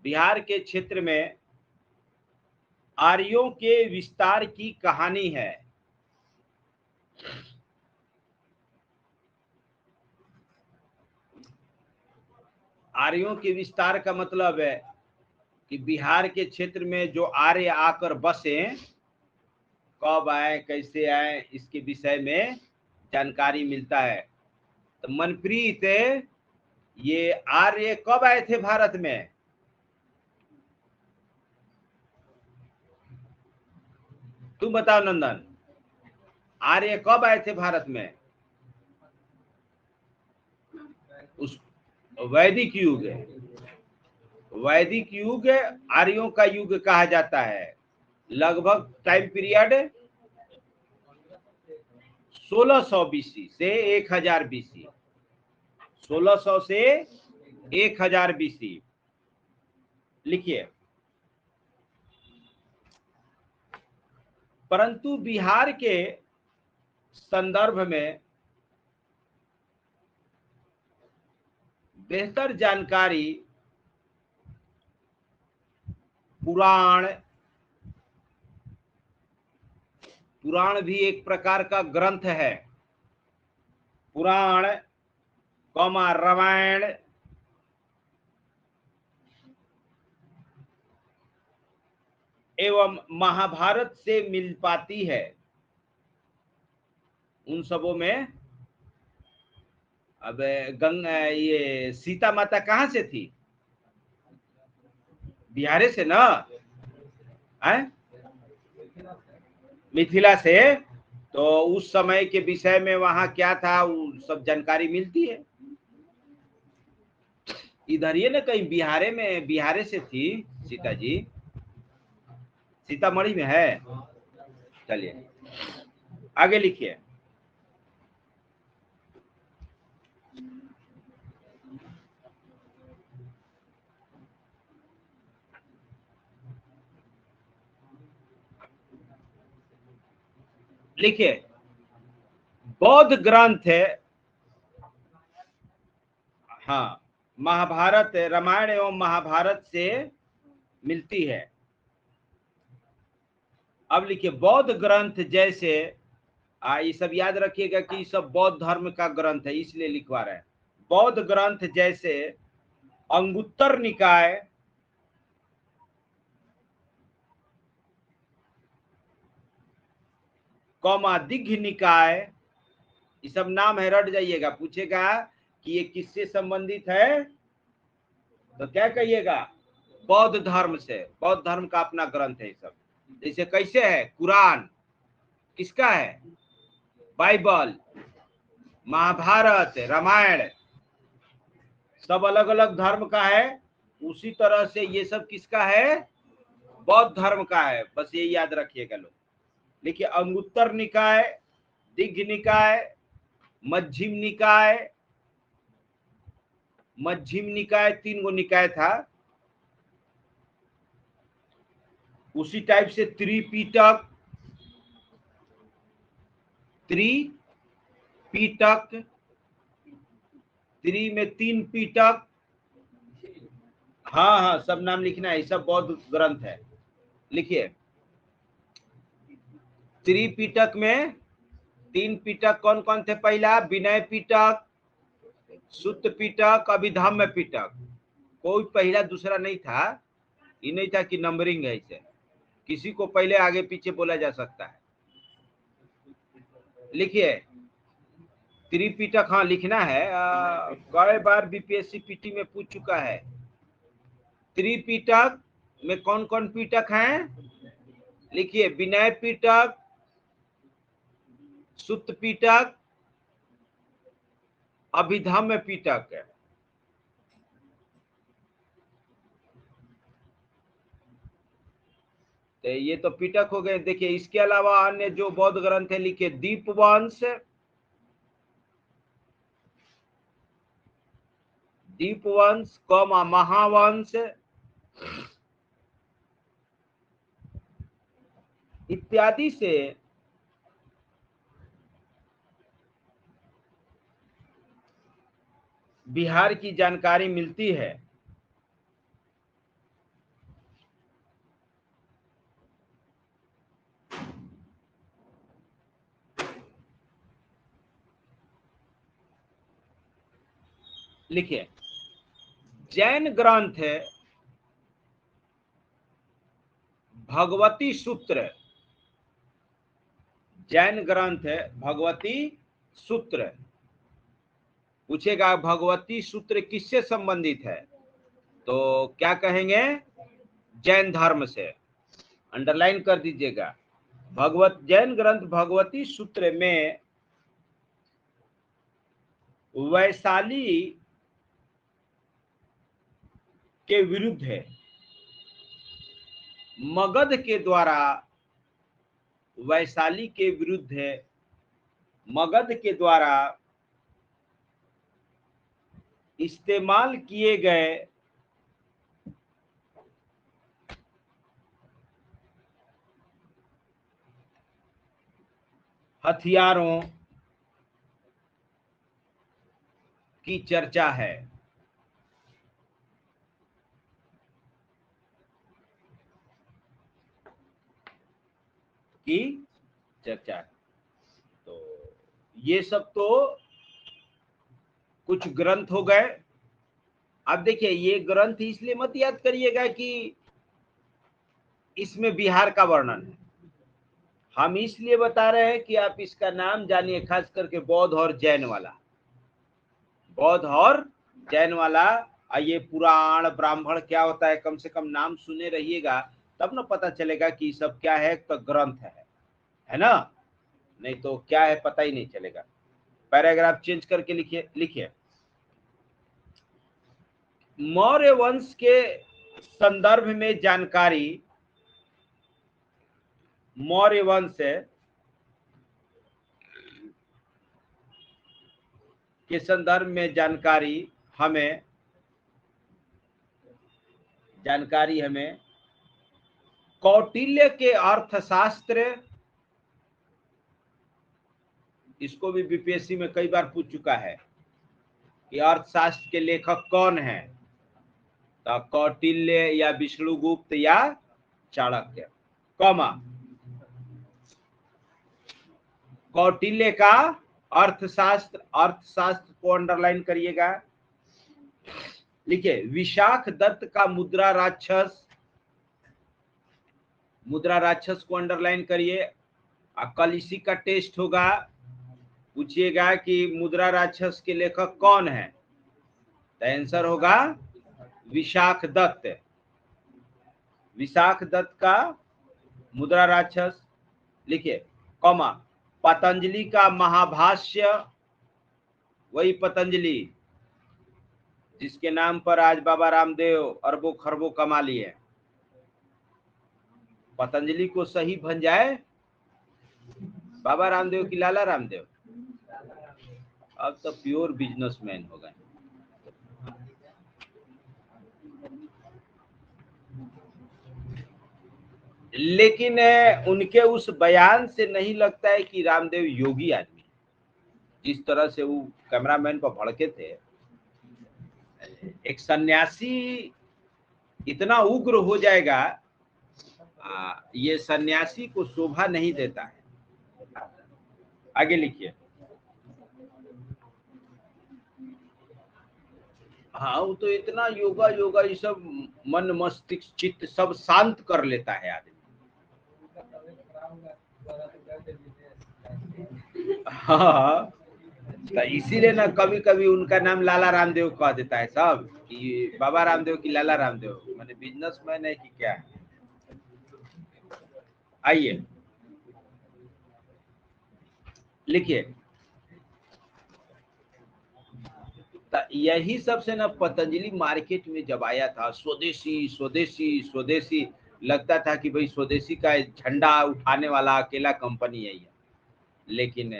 बिहार के क्षेत्र में आर्यों के विस्तार की कहानी है। आर्यों के विस्तार का मतलब है कि बिहार के क्षेत्र में जो आर्य आकर बसे, कब आए, कैसे आए, इसके विषय में जानकारी मिलता है। तो मनप्रीत, ये आर्य कब आए थे भारत में? तुम बताओ नंदन, आर्य कब आए थे भारत में? उस वैदिक युग, वैदिक युग आर्यों का युग कहा जाता है। लगभग टाइम पीरियड 1600 बीसी से 1000 बीसी, 1600 से 1000 बीसी। लिखिए परंतु बिहार के संदर्भ में बेहतर जानकारी पुराण, पुराण भी एक प्रकार का ग्रंथ है। पुराण कौमा रामायण एवं महाभारत से मिल पाती है। उन सबों में अब ये सीता माता कहां से थी? बिहार से ना, मिथिला से। तो उस समय के विषय में वहां क्या था, वो सब जानकारी मिलती है। इधर ये ना कहीं बिहारे में, बिहारे से थी सीता जी, सीतामढ़ी में है। चलिए आगे लिखिए। लिखिए बौद्ध ग्रंथ है, हाँ, महाभारत, रामायण एवं महाभारत से मिलती है। अब लिखिए बौद्ध ग्रंथ जैसे, ये सब याद रखिएगा कि सब बौद्ध धर्म का ग्रंथ है, इसलिए लिखवा रहे हैं। बौद्ध ग्रंथ जैसे अंगुत्तर निकाय, कौमा दिघ्घ निकाय, ये सब नाम है, रट जाइएगा। पूछेगा कि ये किससे संबंधित है, तो क्या कहिएगा? बौद्ध धर्म से। बौद्ध धर्म का अपना ग्रंथ है ये सब। जैसे कैसे है, कुरान किसका है? बाइबल, महाभारत, रामायण, सब अलग अलग धर्म का है। उसी तरह से ये सब किसका है? बौद्ध धर्म का है। बस ये याद रखिएगा लोग। देखिए अंगुत्तर निकाय, दिघ्घ निकाय, मध्यम निकाय, मध्यम निकाय, 3 गो निकाय था। उसी टाइप से त्रिपिटक, त्रिपिटक, त्रि में 3 पिटक, हाँ हाँ सब नाम लिखना है, सब बौद्ध ग्रंथ है। लिखिए त्रिपिटक में 3 पिटक कौन कौन थे? पहला विनय पिटक, सुत्त पिटक, अभिधम्म पिटक। कोई पहला दूसरा नहीं था, ये नहीं था कि नंबरिंग है, इसे किसी को पहले आगे पीछे बोला जा सकता है। लिखिए त्रिपिटक, हाँ लिखना है, कई बार बीपीएससी पीटी में पूछ चुका है। त्रिपिटक में कौन कौन पिटक हैं? लिखिए विनय पिटक, सुत्त पिटक, अभिधम्म पिटक है। तो ये तो पिटक हो गए। देखिए इसके अलावा अन्य जो बौद्ध ग्रंथ है लिखे दीपवंश, दीपवंश कौमा महावंश इत्यादि से बिहार की जानकारी मिलती है। लिखिए जैन ग्रंथ है भगवती सूत्र, जैन ग्रंथ है भगवती सूत्र। पूछेगा भगवती सूत्र किससे संबंधित है, तो क्या कहेंगे, जैन धर्म से। अंडरलाइन कर दीजिएगा, जैन ग्रंथ भगवती सूत्र में वैशाली के विरुद्ध है, मगध के द्वारा वैशाली के विरुद्ध है, मगध के द्वारा इस्तेमाल किए गए हथियारों की चर्चा है। की चर्चा है। तो ये सब तो कुछ ग्रंथ हो गए। अब देखिए ये ग्रंथ इसलिए मत याद करिएगा कि इसमें बिहार का वर्णन है, हम इसलिए बता रहे हैं कि आप इसका नाम जानिए, खास करके बौद्ध और जैन वाला, बौद्ध और जैन वाला। ये पुराण ब्राह्मण क्या होता है, कम से कम नाम सुने रहिएगा, तब ना पता चलेगा कि सब क्या है, तो ग्रंथ है ना, नहीं तो क्या है पता ही नहीं चलेगा। पैराग्राफ चेंज करके लिखिए, लिखिए मौर्य वंश के संदर्भ में जानकारी, मौर्य वंश के संदर्भ में जानकारी हमें कौटिल्य के अर्थशास्त्र, इसको भी बीपीएससी में कई बार पूछ चुका है कि अर्थशास्त्र के लेखक कौन है, तो कौटिल्य या विष्णुगुप्त या चाणक्य, कौमा कौटिल्य का अर्थशास्त्र, अर्थशास्त्र को अंडरलाइन करिएगा। लिखिए विशाख दत्त का मुद्रा राक्षस, मुद्रा राक्षस को अंडरलाइन करिए। कल इसी का टेस्ट होगा, पूछिएगा कि मुद्रा राक्षस के लेखक कौन है, तो आंसर होगा विशाख दत्त, विशाख दत्त का मुद्रा राक्षस। लिखिए कॉमा पतंजलि का महाभाष्य, वही पतंजलि जिसके नाम पर आज बाबा रामदेव अरबों खरबों कमा लिए। पतंजलि को सही बन जाए बाबा रामदेव की लाला रामदेव, अब तो प्योर बिजनेसमैन हो गए। लेकिन उनके उस बयान से नहीं लगता है कि रामदेव योगी आदमी, जिस तरह से वो कैमरामैन पर भड़के थे। एक सन्यासी इतना उग्र हो जाएगा, ये सन्यासी को शोभा नहीं देता है। आगे लिखिए। हाँ वो तो इतना योगा योगा ये सब मन मस्तिष्क चित्त सब शांत कर लेता है आदमी। हाँ तो इसीलिए ना कभी कभी उनका नाम लाला रामदेव कह देता है सब, कि बाबा रामदेव की लाला रामदेव, मैंने बिजनेसमैन है कि क्या है। आइए लिखिए, यही सबसे ना पतंजलि मार्केट में जब आया था, स्वदेशी स्वदेशी स्वदेशी, लगता था कि भाई स्वदेशी का झंडा उठाने वाला अकेला कंपनी यही है, लेकिन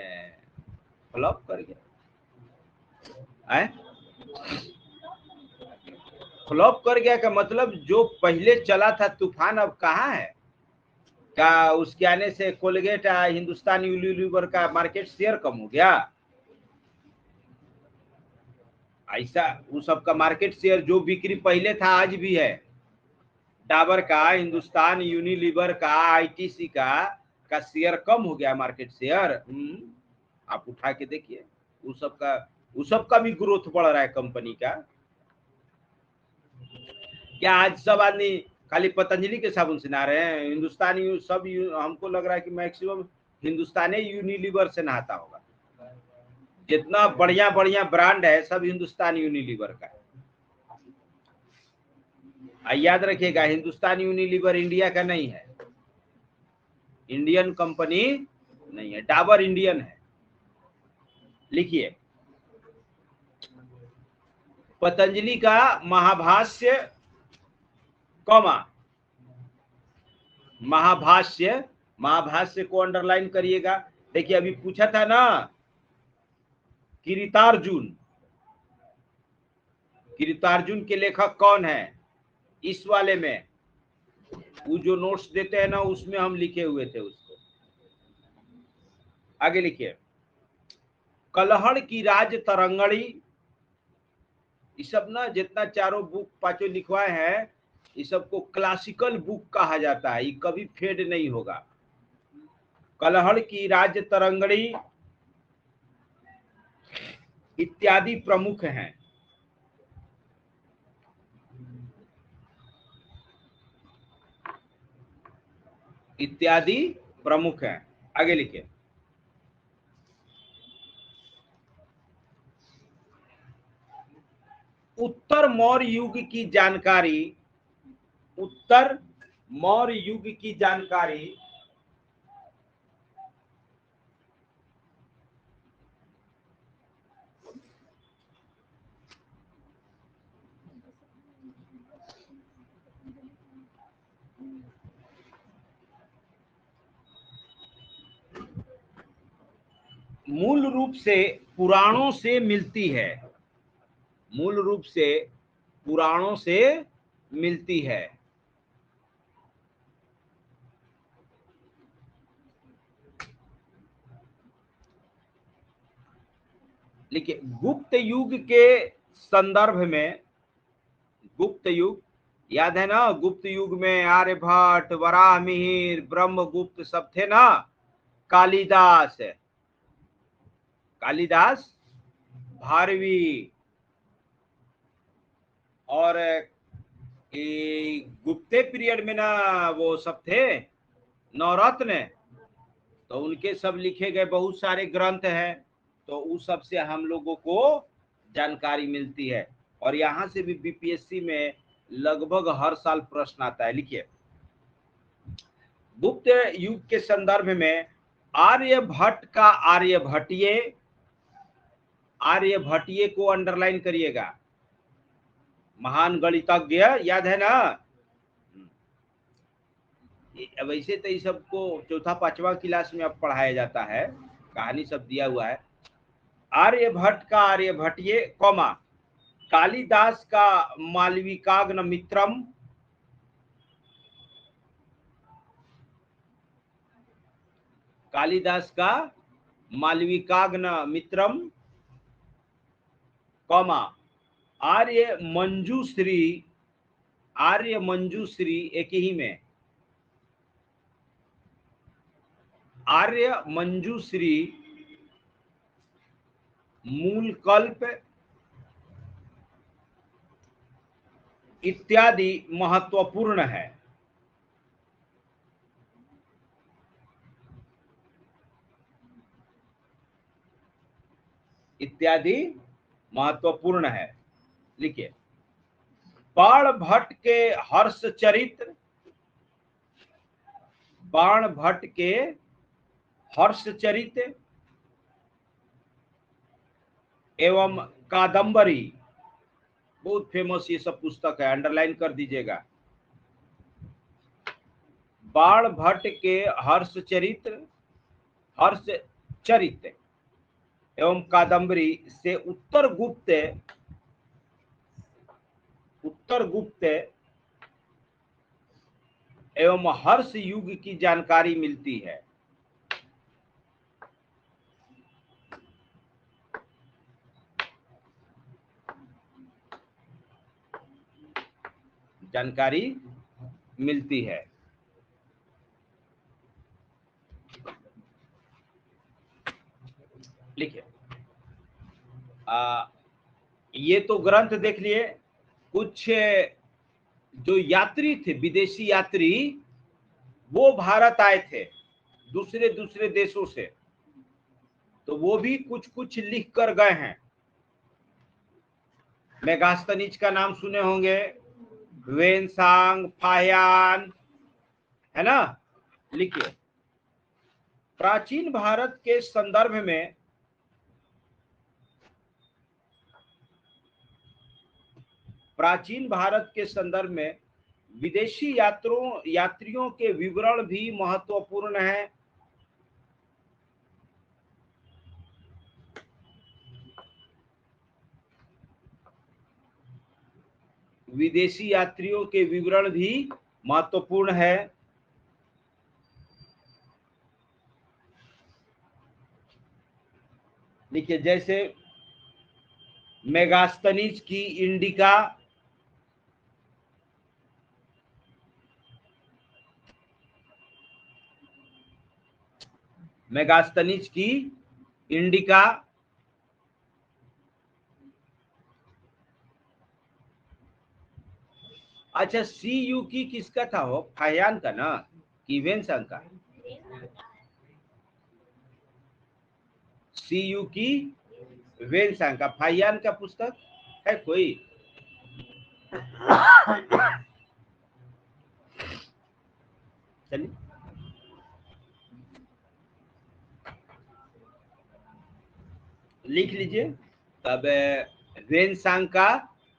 फ्लॉप कर गया। फ्लॉप कर गया का मतलब जो पहले चला था तूफान अब कहाँ है? क्या उसके आने से कोलगेट हिंदुस्तान यूनिलीवर का मार्केट शेयर कम हो गया? ऐसा उस सब का मार्केट शेयर जो बिक्री पहले था आज भी है। डाबर का, हिंदुस्तान यूनिलीवर का, आईटीसी का शेयर कम हो गया मार्केट शेयर। आप उठा के देखिए, उस सब का भी ग्रोथ बढ़ रहा है कंपनी का। क्या आज सब आदमी खाली पतंजलि के साबुन से नहा रहे हैं? हिंदुस्तानी सब हमको लग रहा है कि मैक्सिमम हिंदुस्तानी यूनिलीवर से नहाता होगा। जितना बढ़िया बढ़िया ब्रांड है सब हिंदुस्तान यूनिलीवर का है। याद रखिएगा, हिंदुस्तान यूनिलीवर इंडिया का नहीं है, इंडियन कंपनी नहीं है, डाबर इंडियन है। लिखिए, पतंजलि का महाभाष्य कॉमा महाभाष्य, महाभाष्य को अंडरलाइन करिएगा। देखिए अभी पूछा था ना किरीटार्जुन, किरीटार्जुन के लेखक कौन है? इस वाले में वो जो नोट्स देते हैं ना उसमें हम लिखे हुए थे उसको। आगे लिखिए, कलहड़ की राज तरंगड़ी, ये सब ना जितना चारों बुक पांचों लिखवाए हैं ये सबको क्लासिकल बुक कहा जाता है, ये कभी फेड नहीं होगा। कलहड़ की राज तरंगड़ी इत्यादि प्रमुख हैं। इत्यादि प्रमुख हैं। आगे लिखिए, उत्तर मौर्य युग की जानकारी, उत्तर मौर्य युग की जानकारी मूल रूप से पुराणों से मिलती है, मूल रूप से पुराणों से मिलती है। देखिए गुप्त युग के संदर्भ में, गुप्त युग याद है ना, गुप्त युग में आर्यभट्ट, वराहमिहिर, ब्रह्मगुप्त सब थे ना, कालिदास, कालिदास, भारवी और गुप्ते पीरियड में ना वो सब थे नवरत्न, तो उनके सब लिखे गए बहुत सारे ग्रंथ हैं, तो उस सब से हम लोगों को जानकारी मिलती है। और यहाँ से भी बीपीएससी में लगभग हर साल प्रश्न आता है। लिखिए, गुप्त युग के संदर्भ में आर्यभट्ट का आर्यभट्टीय, आर्यभट्टीय को अंडरलाइन करिएगा, महान गणितज्ञ, याद है ना। वैसे तो ये सबको चौथा पांचवा क्लास में अब पढ़ाया जाता है, कहानी सब दिया हुआ है। आर्यभट्ट का आर्यभट्टीय कॉमा कालिदास का मालविकाग्न मित्रम, कालिदास का मालविकाग्न मित्रम कॉमा आर्य मंजूश्री, आर्य मंजूश्री एक ही में, आर्य मंजूश्री मूल कल्प इत्यादि महत्वपूर्ण है। इत्यादि महत्वपूर्ण है। लिखिए, बाणभट्ट के हर्ष चरित्र, बाणभट्ट के हर्ष चरित्र एवं कादंबरी, बहुत फेमस ये सब पुस्तक है, अंडरलाइन कर दीजिएगा। बाण भट्ट के हर्ष चरित एवं कादम्बरी से उत्तर गुप्त एवं हर्ष युग की जानकारी मिलती है। जानकारी मिलती है। लिखिए, ये तो ग्रंथ देख लिए। कुछ जो यात्री थे, विदेशी यात्री, वो भारत आए थे दूसरे देशों से, तो वो भी कुछ कुछ लिख कर गए हैं। मेगास्थनीज का नाम सुने होंगे, वेनसांग, फाहियान, है ना। लिखिए, प्राचीन भारत के संदर्भ में विदेशी यात्रियों के विवरण भी महत्वपूर्ण है। विदेशी यात्रियों के विवरण भी महत्वपूर्ण है। देखिए, जैसे मेगास्थनीज की इंडिका, अच्छा, सी यू की किसका था? हो फाहियान का ना, कि वेनसांग का? सी यू की वेनसांग का। फाहियान का पुस्तक है कोई? चलिए, लिख लीजिए। तब वेनसांग का,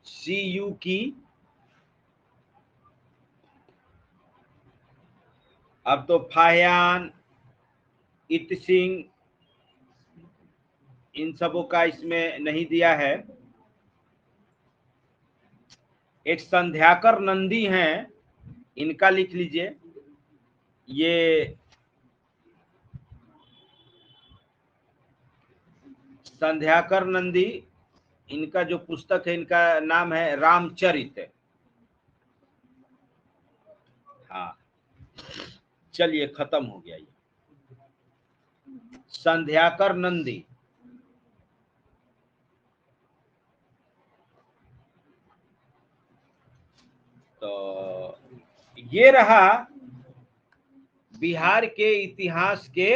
सी यू की, अब तो फाहियान, इतसिंग, इन सबों का इसमें नहीं दिया है। एक संध्याकर नंदी हैं, इनका लिख लीजिए। ये संध्याकर नंदी, इनका जो पुस्तक है, इनका नाम है रामचरित। हाँ, चलिए, खत्म हो गया ये। संध्याकर नंदी, तो ये रहा बिहार के इतिहास के